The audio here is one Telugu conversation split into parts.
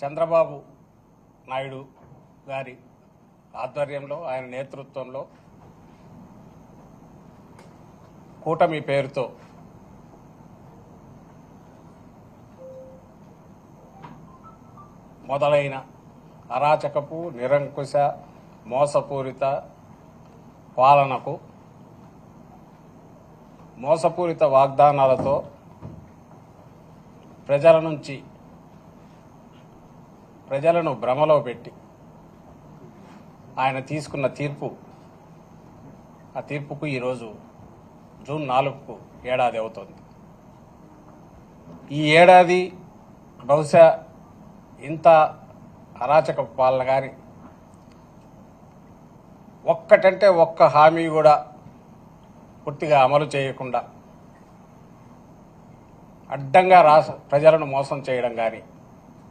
చంద్రబాబు నాయుడు గారి ఆధ్వర్యంలో ఆయన నేతృత్వంలో కూటమి పేరుతో మొదలైన అరాచకపు నిరంకుశ మోసపూరిత పాలనకు మోసపూరిత వాగ్దానాలతో ప్రజలను భ్రమలో పెట్టి ఆయన తీసుకున్న ఆ తీర్పుకు ఈరోజు జూన్ 4కు ఏడాది అవుతుంది. ఈ ఏడాది బహుశా ఇంత అరాచక పాలన కానీ ఒక్కటంటే ఒక్క హామీ కూడా పూర్తిగా అమలు చేయకుండా అడ్డంగా ప్రజలను మోసం చేయడం కానీ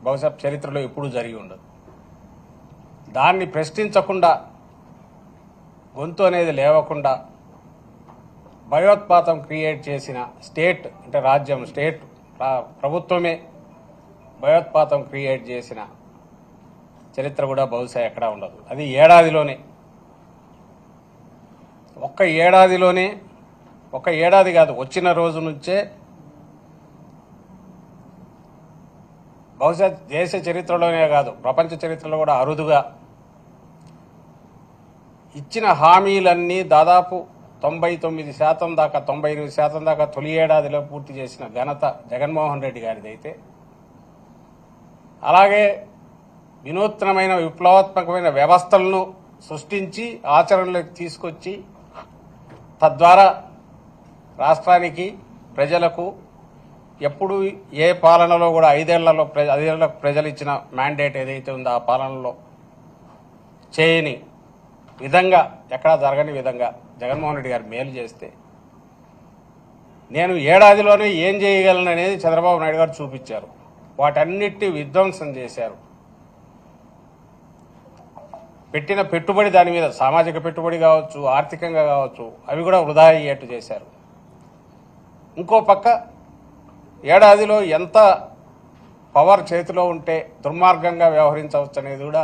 బహుశా చరిత్రలో ఎప్పుడూ జరిగి ఉండదు. దాన్ని ప్రశ్నించకుండా గొంతు అనేది లేవకుండా భయోత్పాతం క్రియేట్ చేసిన స్టేట్ అంటే రాజ్యం ప్రభుత్వమే భయోత్పాతం క్రియేట్ చేసిన చరిత్ర కూడా బహుశా ఎక్కడా ఉండదు. అది ఏడాదిలోనే ఒక్క ఏడాది కాదు, వచ్చిన రోజు నుంచే బహుశా దేశ చరిత్రలోనే కాదు ప్రపంచ చరిత్రలో కూడా అరుదుగా ఇచ్చిన హామీలన్నీ దాదాపు 99% దాకా 98% దాకా తొలి ఏడాదిలో పూర్తి చేసిన ఘనత జగన్మోహన్ రెడ్డి గారిదైతే, అలాగే వినూత్నమైన విప్లవాత్మకమైన వ్యవస్థలను సృష్టించి ఆచరణలోకి తీసుకొచ్చి తద్వారా రాష్ట్రానికి ప్రజలకు ఎప్పుడు ఏ పాలనలో కూడా ఐదేళ్లలో ప్రజలు ఇచ్చిన మ్యాండేట్ ఏదైతే ఉందో ఆ పాలనలో చేయని విధంగా ఎక్కడా జరగని విధంగా జగన్మోహన్ రెడ్డి గారు మేలు చేస్తే నేను ఏడాదిలోనే ఏం చేయగలను అనేది చంద్రబాబు నాయుడు గారు చూపించారు. వాటన్నిటిని విధ్వంసం చేశారు. పెట్టిన పెట్టుబడి దాని మీద సామాజిక పెట్టుబడి కావచ్చు, ఆర్థికంగా కావచ్చు, అవి కూడా వృధా అయ్యేట్టు చేశారు. ఇంకో పక్క ఏడాదిలో ఎంత పవర్ చేతిలో ఉంటే దుర్మార్గంగా వ్యవహరించవచ్చు అనేది కూడా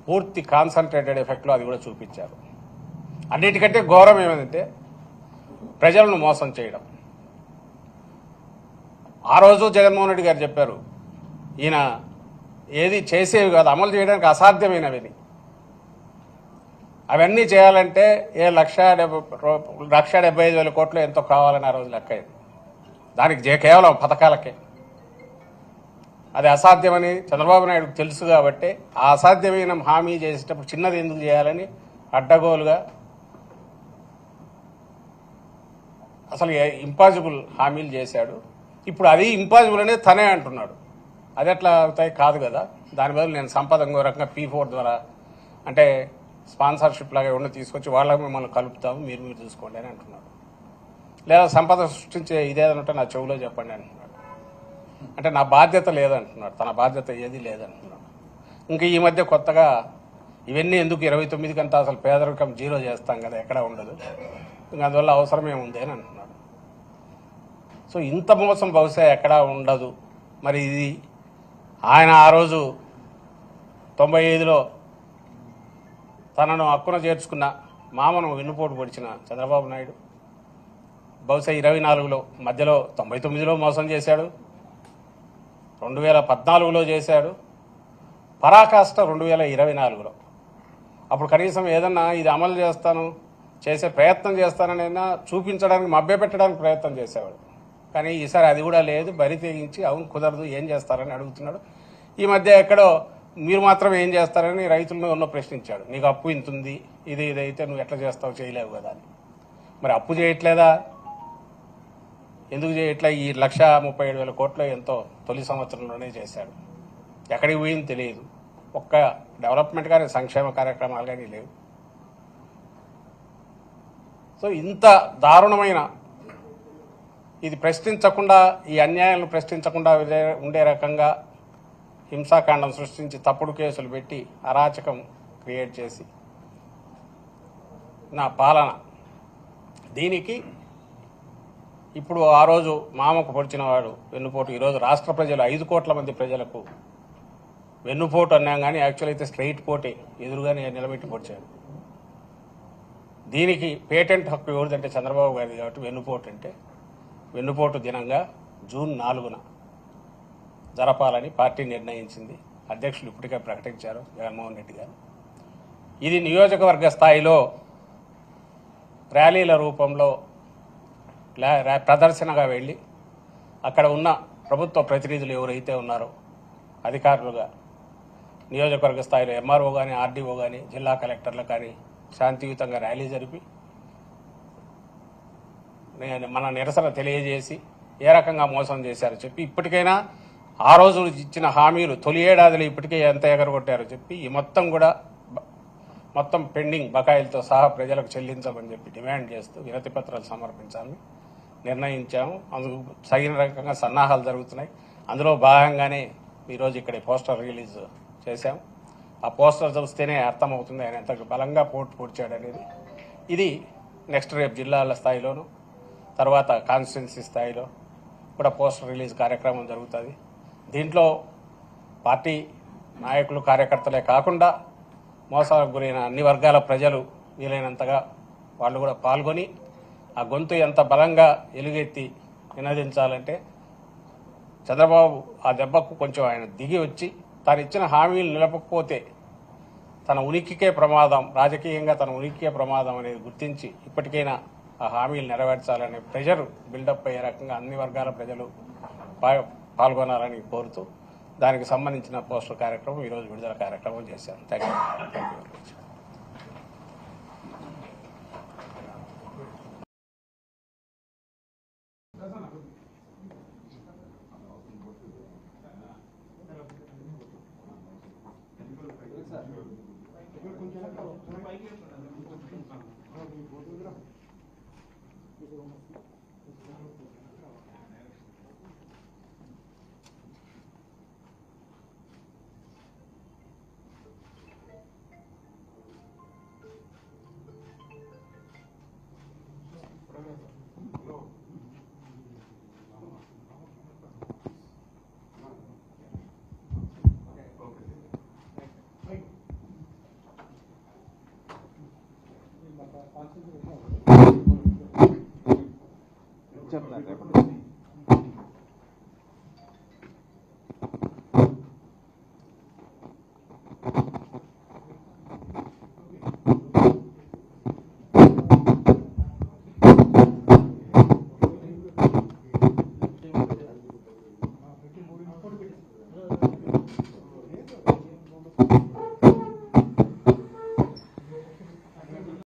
పూర్తి కాన్సన్ట్రేటెడ్ ఎఫెక్ట్లో అది కూడా చూపించారు. అన్నిటికంటే ఘోరం ఏమైందంటే ప్రజలను మోసం చేయడం. ఆ రోజు జగన్మోహన్ రెడ్డి గారు చెప్పారు, ఈయన ఏది చేసేవి కాదు, అమలు చేయడానికి అసాధ్యమైనవి, అవన్నీ చేయాలంటే 1,75,000 కోట్లు ఎంతో కావాలని ఆ రోజు లెక్క అయింది. దానికి కేవలం పథకాలకే అది అసాధ్యమని చంద్రబాబు నాయుడుకు తెలుసు కాబట్టి ఆ అసాధ్యమైన హామీ చేసేటప్పుడు చిన్నది ఎందుకు చేయాలని అడ్డగోలుగా అసలు ఇంపాసిబుల్ హామీలు చేశాడు. ఇప్పుడు అది ఇంపాసిబుల్ అనేది తనే అంటున్నాడు. అది ఎట్లా అవుతాయి? కాదు కదా. దాని బదులు నేను సంపద ఇంకో రకంగా P4 ద్వారా అంటే స్పాన్సర్షిప్ లాగా ఉన్న తీసుకొచ్చి వాళ్ళకి మిమ్మల్ని కలుపుతాము, మీరు చూసుకోండి అని అంటున్నాడు. లేదా సంపద సృష్టించే ఇదేదంటే నా చెవులో చెప్పండి అంటున్నాడు. అంటే నా బాధ్యత లేదంటున్నాడు. తన బాధ్యత ఏది లేదంటున్నాడు. ఇంకా ఈ మధ్య కొత్తగా ఇవన్నీ ఎందుకు 29 కంతా అసలు పేదరికం 0 చేస్తాం కదా, ఎక్కడా ఉండదు, ఇంకా అందువల్ల అవసరమేముంది అని అంటున్నాడు. సో ఇంత మోసం బహుశా ఎక్కడా ఉండదు. మరి ఇది ఆయన ఆ రోజు 95లో తనను హక్కున చేర్చుకున్న మామను వెన్నుపోటు పొడిచిన చంద్రబాబు నాయుడు బహుశా 24లో మధ్యలో 99లో మోసం చేశాడు, 2014లో చేశాడు, పరాకాష్ట 2024లో. అప్పుడు కనీసం ఏదన్నా ఇది అమలు చేసే ప్రయత్నం చేస్తానైనా చూపించడానికి మభ్యపెట్టడానికి ప్రయత్నం చేసేవాడు. కానీ ఈసారి అది కూడా లేదు. బరి తెగించి అవును కుదరదు, ఏం చేస్తారని అడుగుతున్నాడు. ఈ మధ్య ఎక్కడో మీరు మాత్రం ఏం చేస్తారని రైతులను ఉన్న ప్రశ్నించాడు. నీకు అప్పు ఇంత ఉంది, ఇదైతే నువ్వు ఎట్లా చేస్తావు, చేయలేవు కదా అని. మరి అప్పు చేయట్లేదా, ఎందుకు చేయట్లే? ఈ 1,37,000 కోట్లు ఎంతో తొలి సంవత్సరంలోనే చేశాడు. ఎక్కడికి పోయింది తెలియదు. ఒక్క డెవలప్మెంట్ కానీ సంక్షేమ కార్యక్రమాలు కానీ లేవు. సో ఇంత దారుణమైన ఇది ప్రశ్నించకుండా, ఈ అన్యాయాలను ప్రశ్నించకుండా ఉండే రకంగా హింసాకాండం సృష్టించి తప్పుడు కేసులు పెట్టి అరాచకం క్రియేట్ చేసి నా పాలన దీనికి ఇప్పుడు ఆ రోజు మామకు పొడిచిన వాడు వెన్నుపోటు ఈరోజు రాష్ట్ర ప్రజలు 5 కోట్ల మంది ప్రజలకు వెన్నుపోటు అన్నాం కానీ యాక్చువల్ అయితే స్ట్రైట్ పోటే ఎదురుగానే నిలబెట్టి పొడిచాడు. దీనికి పేటెంట్ హక్కు ఎవరిదంటే చంద్రబాబు గారిది కాబట్టి వెన్నుపోటు దినంగా జూన్ 4న జరపాలని పార్టీ నిర్ణయించింది. అధ్యక్షులు ఇప్పటికే ప్రకటించారు జగన్మోహన్ రెడ్డి గారు. ఇది నియోజకవర్గ స్థాయిలో ర్యాలీల రూపంలో ప్రదర్శనగా వెళ్ళి అక్కడ ఉన్న ప్రభుత్వ ప్రతినిధులు ఎవరైతే ఉన్నారో అధికారులుగా నియోజకవర్గ స్థాయిలో ఎంఆర్ఓ కానీ ఆర్డీఓ కానీ జిల్లా కలెక్టర్లు కానీ శాంతియుతంగా ర్యాలీ జరిపి మన నిరసన తెలియజేసి ఏ రకంగా మోసం చేశారో చెప్పి ఇప్పటికైనా ఆ రోజు ఇచ్చిన హామీలు తొలి ఏడాదిలో ఇప్పటికే ఎంత ఎగరగొట్టారో చెప్పి ఈ మొత్తం పెండింగ్ బకాయిలతో సహా ప్రజలకు చెల్లించమని చెప్పి డిమాండ్ చేస్తూ వినతి పత్రాలు సమర్పించాలని నిర్ణయించాము. అందుకు తగిన రకంగా సన్నాహాలు జరుగుతున్నాయి. అందులో భాగంగానే ఈరోజు ఇక్కడ పోస్టర్ రిలీజ్ చేశాము. ఆ పోస్టర్ చూస్తేనే అర్థమవుతుంది ఆయన ఎంత బలంగా పొడిచాడనేది. ఇది నెక్స్ట్ రేపు జిల్లాల స్థాయిలోను తర్వాత కాన్స్టిట్యున్సీ స్థాయిలో కూడా పోస్టర్ రిలీజ్ కార్యక్రమం జరుగుతుంది. దీంట్లో పార్టీ నాయకులు కార్యకర్తలే కాకుండా మోసాలకు గురైన అన్ని వర్గాల ప్రజలు వీలైనంతగా వాళ్ళు కూడా పాల్గొని ఆ గొంతు ఎంత బలంగా ఎలుగెత్తి నినదించాలంటే చంద్రబాబు ఆ దెబ్బకు కొంచెం ఆయన దిగి వచ్చి తాను ఇచ్చిన హామీలు నిలపకపోతే తన ఉనికికే ప్రమాదం, రాజకీయంగా తన ఉనికికే ప్రమాదం అనేది గుర్తించి ఇప్పటికైనా ఆ హామీలు నెరవేర్చాలనే ప్రెషర్ బిల్డప్ అయ్యే రకంగా అన్ని వర్గాల ప్రజలు పాల్గొనాలని కోరుతూ దానికి సంబంధించిన పోస్టర్ కార్యక్రమం ఈరోజు విడుదల కార్యక్రమం చేశారు. Thank you very much. కొంచెం